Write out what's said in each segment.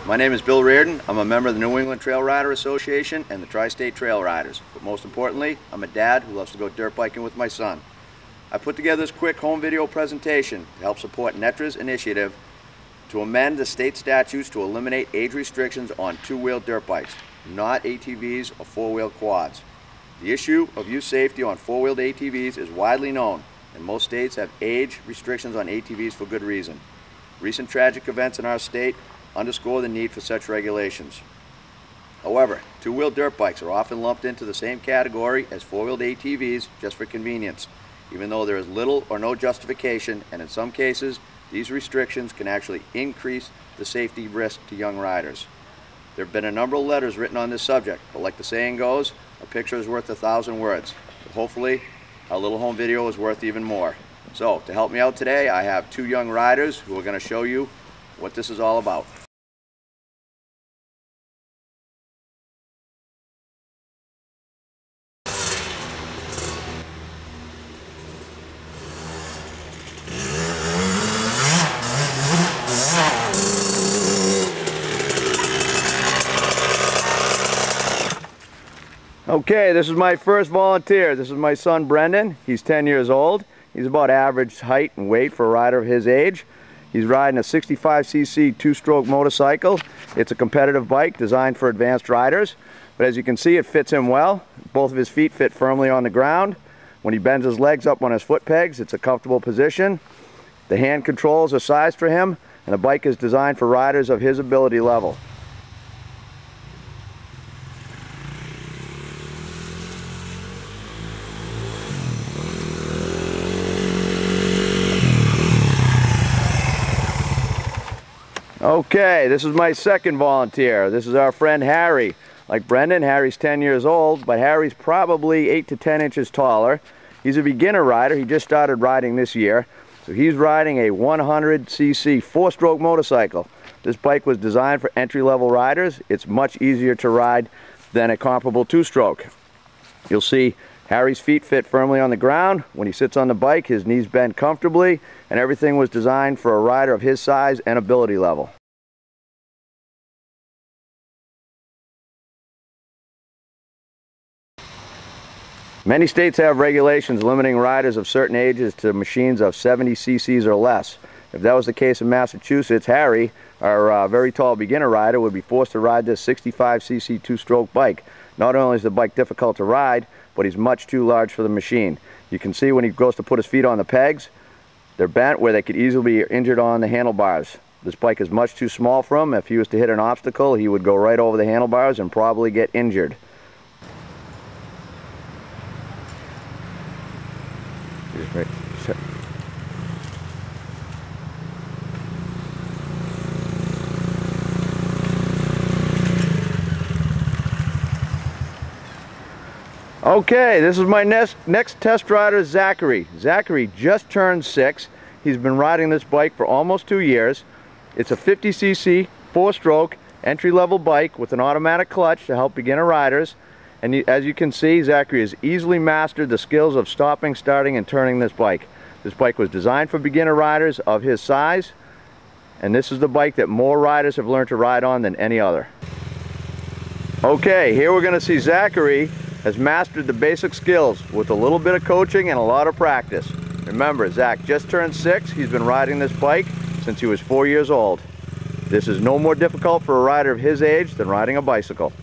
My name is Bill Reardon. I'm a member of the New England Trail Rider Association and the Tri-State Trail Riders. But most importantly, I'm a dad who loves to go dirt biking with my son. I put together this quick home video presentation to help support NETRA's initiative to amend the state statutes to eliminate age restrictions on two-wheel dirt bikes, not ATVs or four-wheel quads. The issue of youth safety on four-wheeled ATVs is widely known, and most states have age restrictions on ATVs for good reason. Recent tragic events in our state underscore the need for such regulations. However, two-wheel dirt bikes are often lumped into the same category as four-wheeled ATVs just for convenience, even though there is little or no justification, and in some cases, these restrictions can actually increase the safety risk to young riders. There have been a number of letters written on this subject, but like the saying goes, a picture is worth 1,000 words. But hopefully, our little home video is worth even more. So, to help me out today, I have two young riders who are going to show you what this is all about. Okay, this is my first volunteer. This is my son Brendan. He's 10 years old. He's about average height and weight for a rider of his age. He's riding a 65cc two-stroke motorcycle. It's a competitive bike designed for advanced riders, but as you can see, it fits him well. Both of his feet fit firmly on the ground. When he bends his legs up on his foot pegs, it's a comfortable position. The hand controls are sized for him, and the bike is designed for riders of his ability level. Okay, this is my second volunteer. This is our friend Harry. Like Brendan, Harry's 10 years old, but Harry's probably 8 to 10 inches taller. He's a beginner rider. He just started riding this year. So he's riding a 100cc four-stroke motorcycle. This bike was designed for entry-level riders. It's much easier to ride than a comparable two-stroke. You'll see Harry's feet fit firmly on the ground. When he sits on the bike, his knees bend comfortably, and everything was designed for a rider of his size and ability level. Many states have regulations limiting riders of certain ages to machines of 70 cc's or less. If that was the case in Massachusetts, Harry, our very tall beginner rider, would be forced to ride this 65cc two-stroke bike. Not only is the bike difficult to ride, but he's much too large for the machine. You can see when he goes to put his feet on the pegs, they're bent where they could easily be injured on the handlebars. This bike is much too small for him. If he was to hit an obstacle, he would go right over the handlebars and probably get injured. Right. Okay, this is my next test rider, Zachary. Zachary just turned 6. He's been riding this bike for almost 2 years. It's a 50cc four-stroke entry-level bike with an automatic clutch to help beginner riders. And as you can see, Zachary has easily mastered the skills of stopping, starting, and turning this bike. This bike was designed for beginner riders of his size, and this is the bike that more riders have learned to ride on than any other. Okay, here we're going to see Zachary has mastered the basic skills with a little bit of coaching and a lot of practice. Remember, Zach just turned 6. He's been riding this bike since he was 4 years old. This is no more difficult for a rider of his age than riding a bicycle.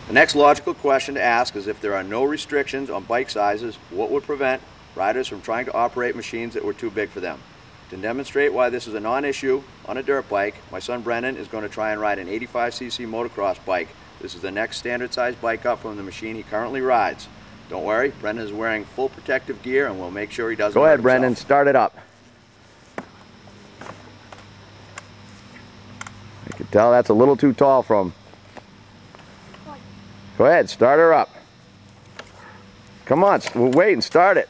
The next logical question to ask is, if there are no restrictions on bike sizes, what would prevent riders from trying to operate machines that were too big for them? To demonstrate why this is a non-issue on a dirt bike, my son Brendan is going to try and ride an 85cc motocross bike. This is the next standard size bike up from the machine he currently rides. Don't worry, Brendan is wearing full protective gear, and we'll make sure he doesn't hurt himself. Go ahead, Brendan, start it up. You can tell that's a little too tall for him. Go ahead, start her up. Come on, we're waiting, start it.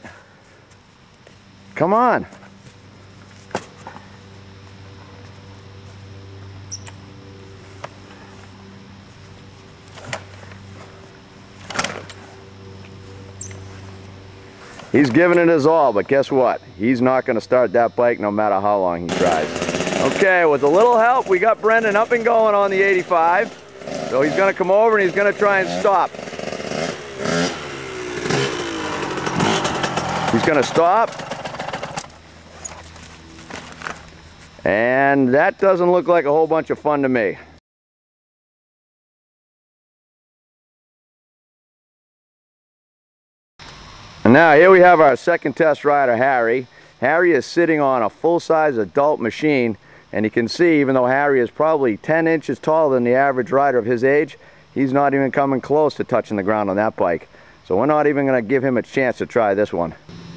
Come on. He's giving it his all, but guess what? He's not going to start that bike no matter how long he tries. Okay, with a little help, we got Brendan up and going on the 85. So he's going to come over and he's going to try and stop. He's going to stop. And that doesn't look like a whole bunch of fun to me. And now here we have our second test rider, Harry. Harry is sitting on a full-size adult machine, and you can see, even though Harry is probably 10 inches taller than the average rider of his age, he's not even coming close to touching the ground on that bike. So we're not even going to give him a chance to try this one.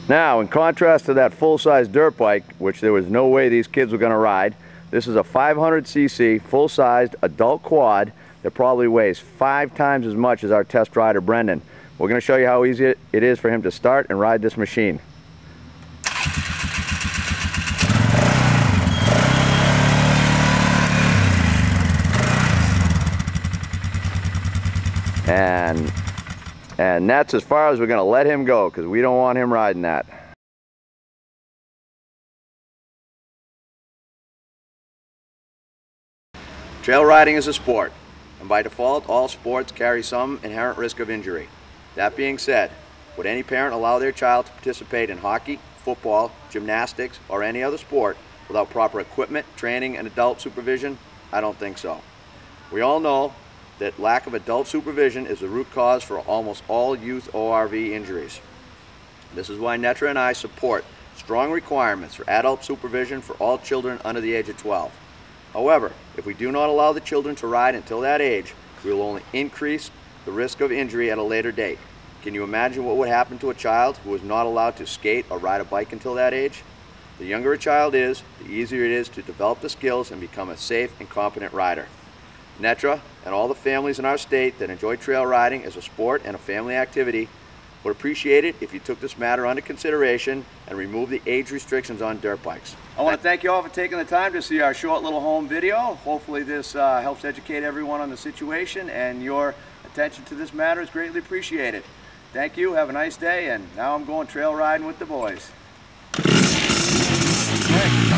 Now, in contrast to that full-size dirt bike, which there was no way these kids were going to ride, this is a 500cc full-sized adult quad that probably weighs 5 times as much as our test rider, Brendan. We're going to show you how easy it is for him to start and ride this machine. And that's as far as we're going to let him go, because we don't want him riding that. Trail riding is a sport, and by default all sports carry some inherent risk of injury. That being said, would any parent allow their child to participate in hockey, football, gymnastics, or any other sport without proper equipment, training, and adult supervision? I don't think so. We all know that lack of adult supervision is the root cause for almost all youth ORV injuries. This is why NETRA and I support strong requirements for adult supervision for all children under the age of 12. However, if we do not allow the children to ride until that age, we will only increase the risk of injury at a later date. Can you imagine what would happen to a child who is not allowed to skate or ride a bike until that age? The younger a child is, the easier it is to develop the skills and become a safe and competent rider. NETRA and all the families in our state that enjoy trail riding as a sport and a family activity would appreciate it if you took this matter under consideration and removed the age restrictions on dirt bikes. I want to thank you all for taking the time to see our short little home video. Hopefully this helps educate everyone on the situation, and your attention to this matter is greatly appreciated. Thank you, have a nice day, and now I'm going trail riding with the boys. Okay.